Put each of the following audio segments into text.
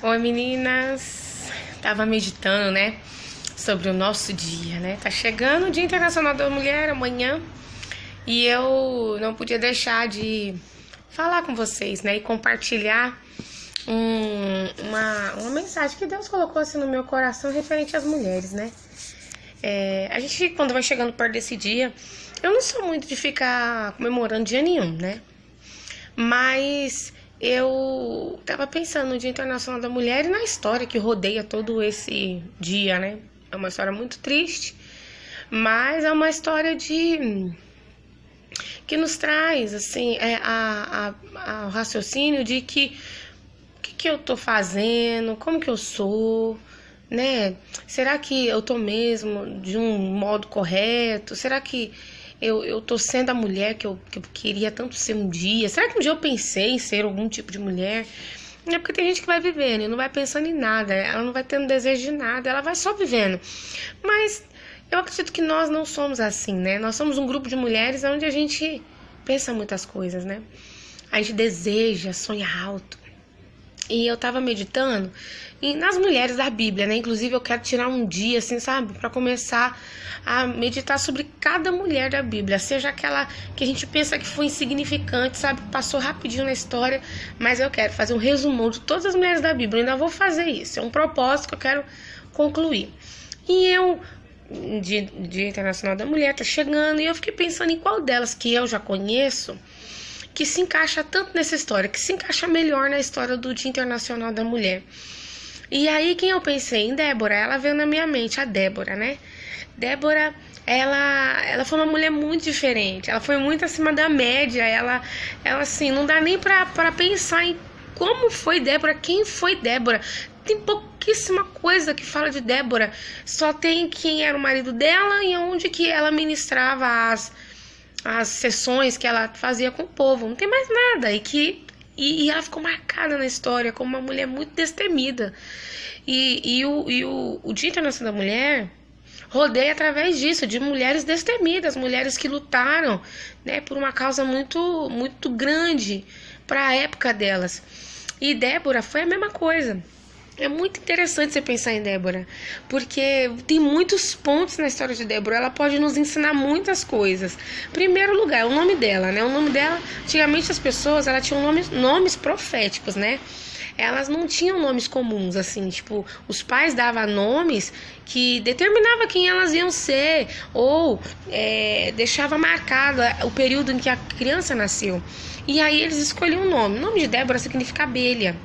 Oi meninas, tava meditando, né, sobre o nosso dia, né? Tá chegando o Dia Internacional da Mulher amanhã e eu não podia deixar de falar com vocês, né, e compartilhar uma mensagem que Deus colocou assim no meu coração referente às mulheres, né? A gente, quando vai chegando perto desse dia, eu não sou muito de ficar comemorando dia nenhum, né? Mas eu tava pensando no Dia Internacional da Mulher e na história que rodeia todo esse dia, né? É uma história muito triste, mas é uma história que nos traz, assim, o raciocínio de que o que eu tô fazendo, como que eu sou, né? Será que eu tô mesmo de um modo correto? Será que eu tô sendo a mulher que eu queria tanto ser um dia? Será que um dia eu pensei em ser algum tipo de mulher? É porque tem gente que vai vivendo e não vai pensando em nada, ela não vai tendo desejo de nada, ela vai só vivendo. Mas eu acredito que nós não somos assim, né? Nós somos um grupo de mulheres onde a gente pensa muitas coisas, né? A gente deseja, sonha alto. E eu tava meditando nas mulheres da Bíblia, né? Inclusive eu quero tirar um dia, assim, sabe? Pra começar a meditar sobre cada mulher da Bíblia. Seja aquela que a gente pensa que foi insignificante, sabe? Passou rapidinho na história. Mas eu quero fazer um resumão de todas as mulheres da Bíblia. Eu ainda vou fazer isso. É um propósito que eu quero concluir. E Dia Internacional da Mulher tá chegando. E eu fiquei pensando em qual delas que eu já conheço que se encaixa tanto nessa história, que se encaixa melhor na história do Dia Internacional da Mulher. E aí, quem eu pensei? Em Débora, ela veio na minha mente, a Débora, né? Débora, ela foi uma mulher muito diferente, ela foi muito acima da média, ela assim, não dá nem pra pensar em como foi Débora, quem foi Débora. Tem pouquíssima coisa que fala de Débora, só tem quem era o marido dela e onde que ela ministrava as sessões que ela fazia com o povo, não tem mais nada, e ela ficou marcada na história como uma mulher muito destemida, e o Dia Internacional da Mulher rodeia através disso, de mulheres destemidas, mulheres que lutaram, né, por uma causa muito, muito grande para a época delas, e Débora foi a mesma coisa. É muito interessante você pensar em Débora, porque tem muitos pontos na história de Débora, ela pode nos ensinar muitas coisas. Primeiro lugar, o nome dela, né? O nome dela, antigamente as pessoas, elas tinham nomes proféticos, né? Elas não tinham nomes comuns, assim, tipo, os pais davam nomes que determinavam quem elas iam ser, ou deixava marcado o período em que a criança nasceu. E aí eles escolhiam um nome. O nome de Débora significa abelha.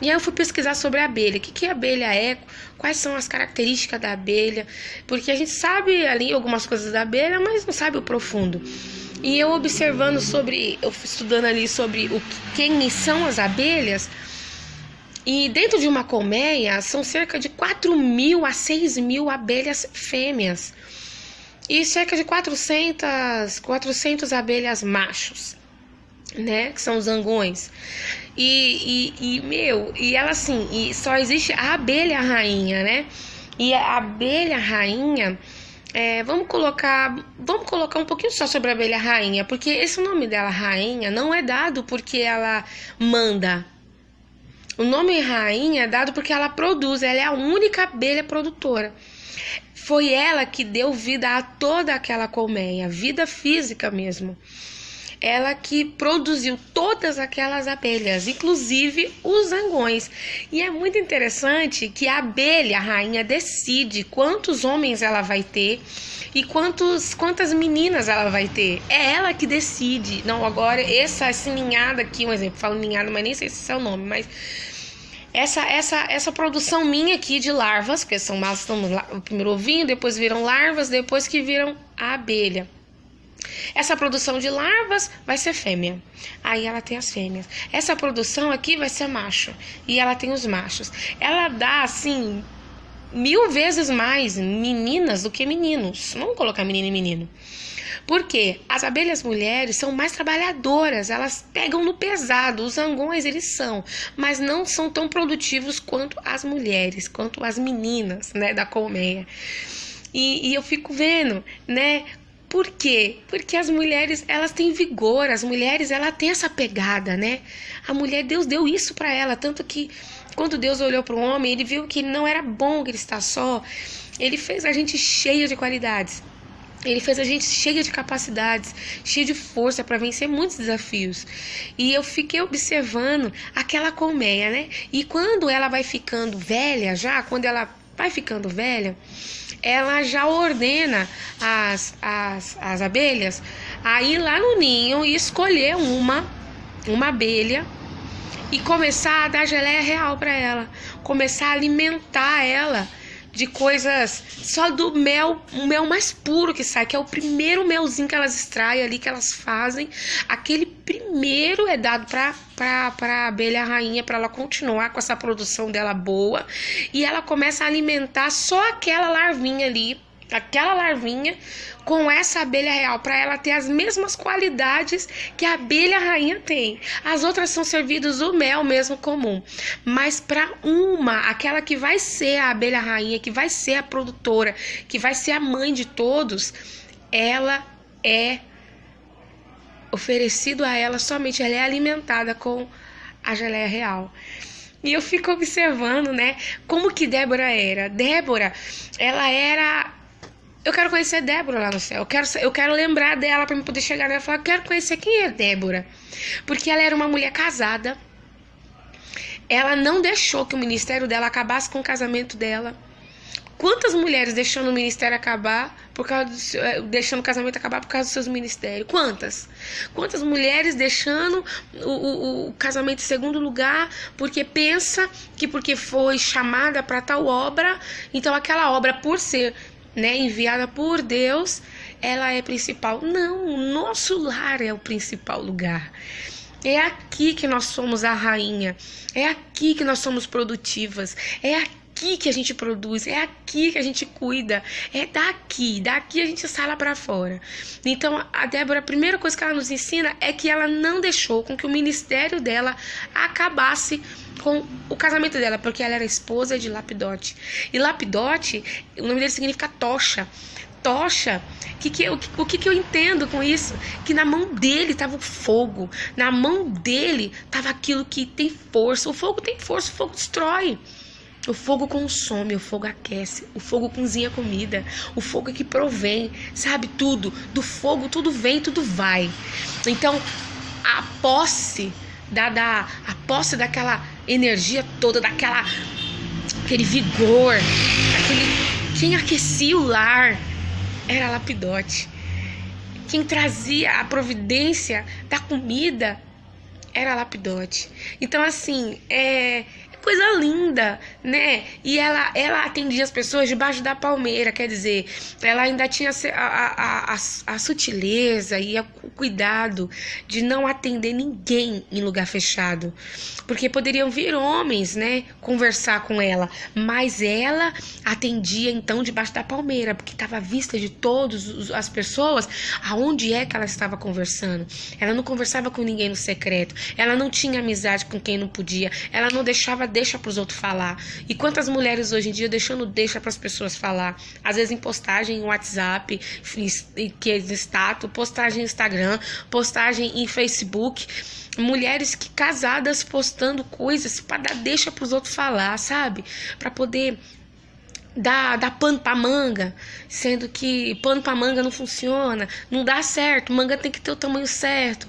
E aí eu fui pesquisar sobre a abelha, o que a abelha é, quais são as características da abelha, porque a gente sabe ali algumas coisas da abelha, mas não sabe o profundo. E eu observando eu fui estudando ali sobre quem são as abelhas, e dentro de uma colmeia são cerca de 4.000 a 6.000 abelhas fêmeas, e cerca de 400 abelhas machos, né, que são os zangões. E ela assim, e só existe a abelha rainha, né? E a abelha rainha, vamos colocar um pouquinho só sobre a abelha rainha, porque esse nome dela, rainha, não é dado porque ela manda. O nome rainha é dado porque ela produz, ela é a única abelha produtora. Foi ela que deu vida a toda aquela colmeia, vida física mesmo. Ela que produziu todas aquelas abelhas, inclusive os zangões. E é muito interessante que a abelha, a rainha, decide quantos homens ela vai ter e quantas meninas ela vai ter. É ela que decide. Não, agora essa ninhada aqui, um exemplo, falo ninhada, mas nem sei se esse é o nome, mas essa produção minha aqui de larvas, porque são o primeiro ovinho, depois viram larvas, depois que viram a abelha. Essa produção de larvas vai ser fêmea. Aí ela tem as fêmeas. Essa produção aqui vai ser macho. E ela tem os machos. Ela dá, assim, 1000 vezes mais meninas do que meninos. Não vamos colocar menino e menino. Por quê? As abelhas mulheres são mais trabalhadoras. Elas pegam no pesado. Os zangões, eles são. Mas não são tão produtivos quanto as mulheres. Quanto as meninas, né, da colmeia. E eu fico vendo, né, Por quê? Porque as mulheres, elas têm vigor, as mulheres, ela tem essa pegada, né? A mulher, Deus deu isso para ela, tanto que quando Deus olhou para o homem, ele viu que não era bom que ele está só. Ele fez a gente cheia de qualidades. Ele fez a gente cheia de capacidades, cheia de força para vencer muitos desafios. E eu fiquei observando aquela colmeia, né? E quando ela vai ficando velha já, quando ela vai ficando velha, ela já ordena as abelhas a ir lá no ninho e escolher uma abelha e começar a dar geleia real para ela, começar a alimentar ela de coisas só do mel, o mel mais puro que sai, que é o primeiro melzinho que elas extraem ali, que elas fazem. Aquele primeiro é dado para a abelha rainha, para ela continuar com essa produção dela boa, e ela começa a alimentar só aquela larvinha ali, aquela larvinha com essa abelha real, para ela ter as mesmas qualidades que a abelha rainha tem. As outras são servidas o mel mesmo comum, mas para aquela que vai ser a abelha rainha, que vai ser a produtora, que vai ser a mãe de todos, ela é oferecido a ela somente, ela é alimentada com a geleia real. E eu fico observando, né, como que Débora era. Débora, ela era... Eu quero conhecer Débora lá no céu. Eu quero lembrar dela para eu poder chegar nela e falar, eu quero conhecer quem é Débora. Porque ela era uma mulher casada. Ela não deixou que o ministério dela acabasse com o casamento dela. Quantas mulheres deixando o ministério acabar deixando o casamento acabar por causa dos seus ministérios? Quantas mulheres deixando o casamento em segundo lugar porque pensa que porque foi chamada para tal obra, então aquela obra, por ser, né, enviada por Deus, ela é principal? Não, o nosso lar é o principal lugar. É aqui que nós somos a rainha, é aqui que nós somos produtivas, é aqui que a gente produz, é aqui que a gente cuida, é daqui a gente sai lá pra fora. Então a Débora, a primeira coisa que ela nos ensina é que ela não deixou com que o ministério dela acabasse com o casamento dela, porque ela era esposa de Lapidote. E Lapidote, o nome dele significa tocha. Tocha, o que eu entendo com isso? Que na mão dele estava o fogo, na mão dele estava aquilo que tem força. O fogo tem força, o fogo destrói. O fogo consome, o fogo aquece, o fogo cozinha comida, o fogo é que provém, sabe, tudo. Do fogo tudo vem, tudo vai. Então, a posse daquela energia toda, aquele vigor, quem aquecia o lar era Lapidote. Quem trazia a providência da comida era Lapidote. Então, assim, coisa linda, né? E ela atendia as pessoas debaixo da palmeira, quer dizer, ela ainda tinha a sutileza e o cuidado de não atender ninguém em lugar fechado, porque poderiam vir homens, né, conversar com ela, mas ela atendia então debaixo da palmeira, porque estava à vista de todas as pessoas aonde é que ela estava conversando. Ela não conversava com ninguém no secreto, ela não tinha amizade com quem não podia, ela não deixava deixa para os outros falar. E quantas mulheres hoje em dia deixando deixa para as pessoas falar, às vezes em postagem em WhatsApp, que é status, postagem em Instagram, postagem em Facebook, mulheres que casadas postando coisas para dar deixa para os outros falar, sabe? Para poder dar pano pra manga, sendo que pano pra manga não funciona, não dá certo, manga tem que ter o tamanho certo.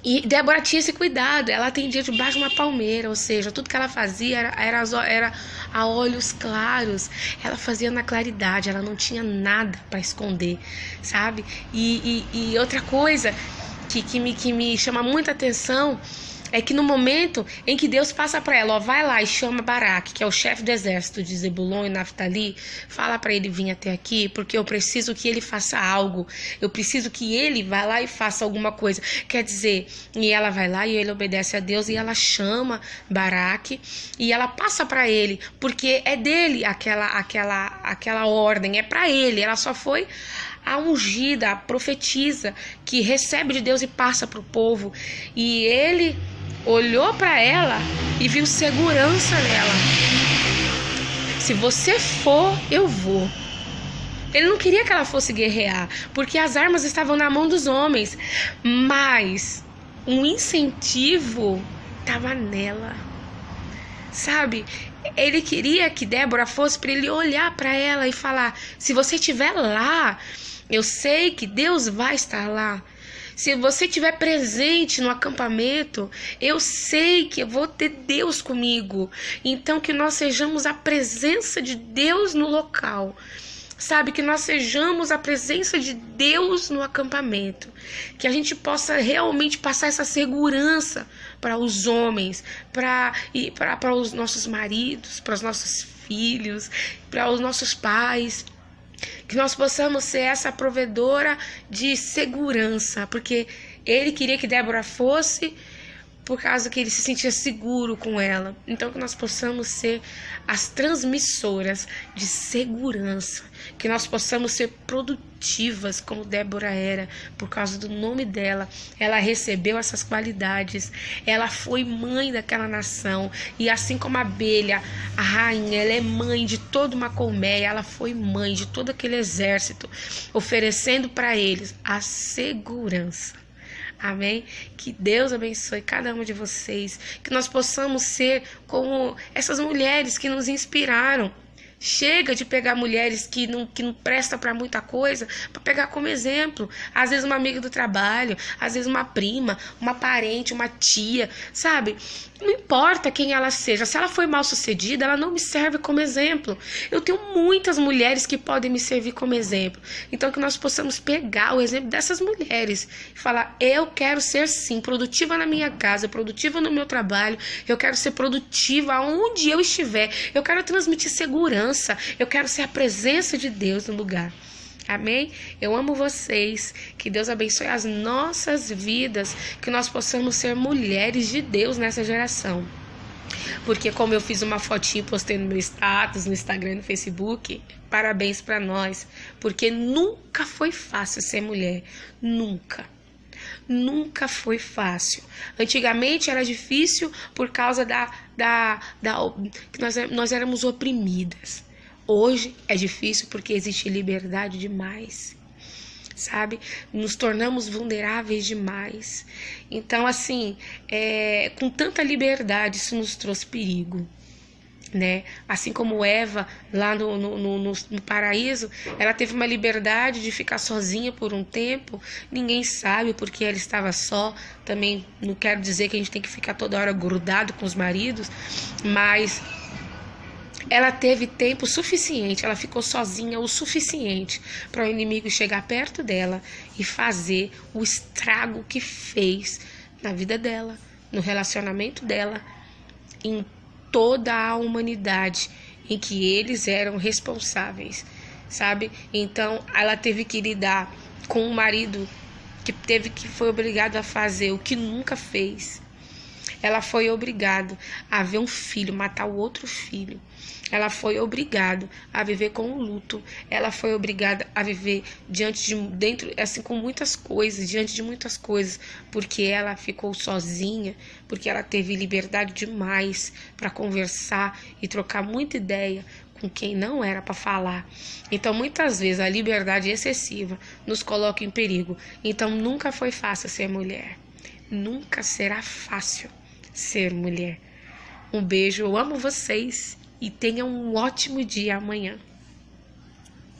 E Débora tinha esse cuidado, ela atendia debaixo de uma palmeira, ou seja, tudo que ela fazia era a olhos claros, ela fazia na claridade, ela não tinha nada para esconder, sabe? E outra coisa que me chama muita atenção é que no momento em que Deus passa para ela, vai lá e chama Baraque, que é o chefe do exército de Zebulon e Naftali, fala para ele vir até aqui, porque eu preciso que ele faça algo, eu preciso que ele vá lá e faça alguma coisa. Quer dizer, e ela vai lá e ele obedece a Deus e ela chama Baraque e ela passa para ele, porque é dele aquela ordem, é para ele, ela só foi a ungida, a profetisa que recebe de Deus e passa para o povo. E ele olhou para ela e viu segurança nela. Se você for, eu vou. Ele não queria que ela fosse guerrear, porque as armas estavam na mão dos homens, mas um incentivo estava nela, sabe? Ele queria que Débora fosse para ele olhar para ela e falar: se você estiver lá, eu sei que Deus vai estar lá. Se você estiver presente no acampamento, eu sei que eu vou ter Deus comigo. Então que nós sejamos a presença de Deus no local. Sabe, que nós sejamos a presença de Deus no acampamento. Que a gente possa realmente passar essa segurança para os homens, para os nossos maridos, para os nossos filhos, para os nossos pais. Que nós possamos ser essa provedora de segurança. Porque ele queria que Débora fosse, por causa que ele se sentia seguro com ela. Então que nós possamos ser as transmissoras de segurança, que nós possamos ser produtivas como Débora era, por causa do nome dela. Ela recebeu essas qualidades, ela foi mãe daquela nação, e assim como a abelha, a rainha, ela é mãe de toda uma colmeia, ela foi mãe de todo aquele exército, oferecendo para eles a segurança. Amém? Que Deus abençoe cada uma de vocês. Que nós possamos ser como essas mulheres que nos inspiraram. Chega de pegar mulheres que não prestam para muita coisa, para pegar como exemplo. Às vezes uma amiga do trabalho, às vezes uma prima, uma parente, uma tia, sabe? Não importa quem ela seja, se ela foi mal sucedida, ela não me serve como exemplo. Eu tenho muitas mulheres que podem me servir como exemplo. Então que nós possamos pegar o exemplo dessas mulheres e falar: eu quero ser sim produtiva na minha casa, produtiva no meu trabalho, eu quero ser produtiva aonde eu estiver, eu quero transmitir segurança, eu quero ser a presença de Deus no lugar. Amém? Eu amo vocês. Que Deus abençoe as nossas vidas. Que nós possamos ser mulheres de Deus nessa geração. Porque como eu fiz uma fotinha e postei no meu status, no Instagram e no Facebook, parabéns para nós. Porque nunca foi fácil ser mulher. Nunca. Nunca foi fácil. Antigamente era difícil por causa que nós éramos oprimidas. Hoje é difícil porque existe liberdade demais, sabe? Nos tornamos vulneráveis demais. Então, assim, com tanta liberdade, isso nos trouxe perigo, né? Assim como Eva, lá no paraíso, ela teve uma liberdade de ficar sozinha por um tempo. Ninguém sabe porque ela estava só. Também não quero dizer que a gente tem que ficar toda hora grudado com os maridos, mas ela teve tempo suficiente, ela ficou sozinha o suficiente para o inimigo chegar perto dela e fazer o estrago que fez na vida dela, no relacionamento dela, em toda a humanidade em que eles eram responsáveis, sabe? Então ela teve que lidar com um marido que foi obrigado a fazer o que nunca fez. Ela foi obrigada a ver um filho matar o outro filho. Ela foi obrigada a viver com o luto. Ela foi obrigada a viver diante de muitas coisas, porque ela ficou sozinha, porque ela teve liberdade demais para conversar e trocar muita ideia com quem não era para falar. Então, muitas vezes a liberdade excessiva nos coloca em perigo. Então, nunca foi fácil ser mulher. Nunca será fácil ser mulher. Um beijo, eu amo vocês e tenham um ótimo dia amanhã.